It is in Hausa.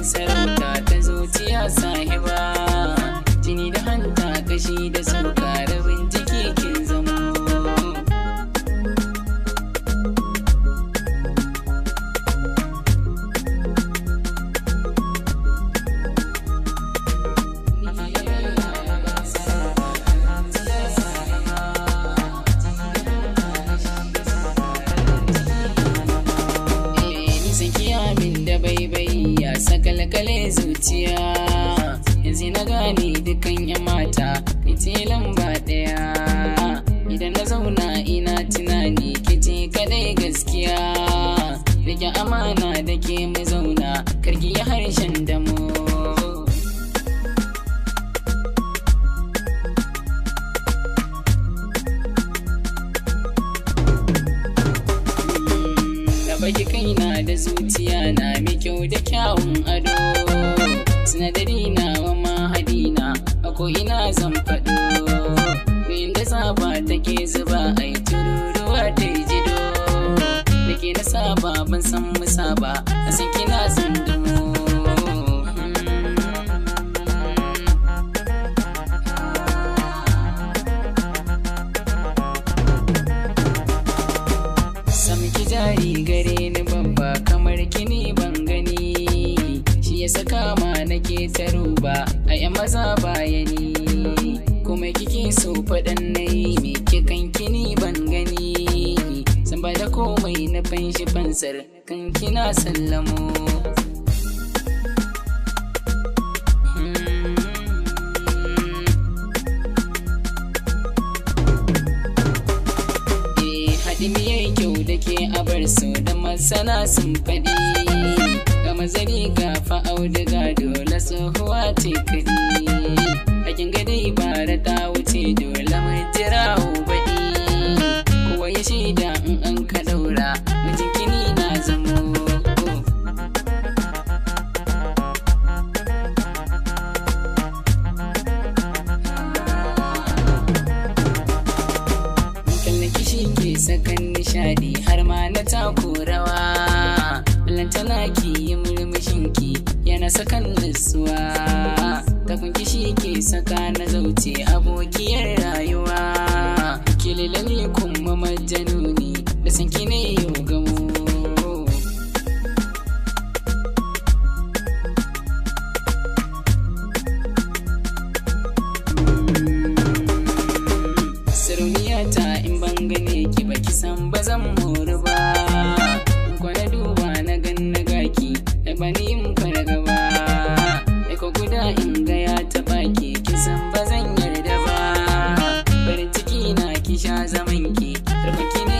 sarauta ta zuciya sahiba, jini da hanta kashi da tsoka rabin jiki kin zamo. Nisan kiyamin da baibai ya sakalkale zuciya, yanzu na gane dukan yan mata ita lamba ɗaya. Idan na zauna ina tunani kice kadai gaskiya, rike amana da ke mu zauna karki ya harshen damo. Baki kaina da zuciya na mai kyau da kyawun ado, sinadari na wa mahadina a ko'ina zan faɗo. Inda saba take zuba ai tururuwa ta yi jido, da ke na saba ban san musa ba a san kina san damo. Jari gare ni babba kamar kini ban gani, shi ya saka ma nake ta ruba a yan maza bayani. Kuma kike so faɗan nayi me kikan kini ban gani, san ba da komai na fanshi fansar kan kina sallamo. Haɗi miyar kyau da ke abar su da masana sun faɗi, ga mazari ga fa'auduga dole tsohuwa ce kaɗi. Hakin gadai bara ta wuce dole mu jira baɗi, kowa ya shaida in an ka ɗaura mijin kini na zamo. Sakan nishadi har ma na tako rawa, lantana ki yi murmushinki yana sakan nutsuwa. Takunki shi ke saka na zauce abokiyar rayuwa, kililani kuma majanuni da sanki ne yau gamo. Sarauniyata in ban gane ki baki san ba zan mori ba, kwana duba na gan na gaki da bani in farga ba. Eko guda in ga ya taɓa ki kisan ba zan yarda ba, farin ciki na ki sha zaman ki, ki ne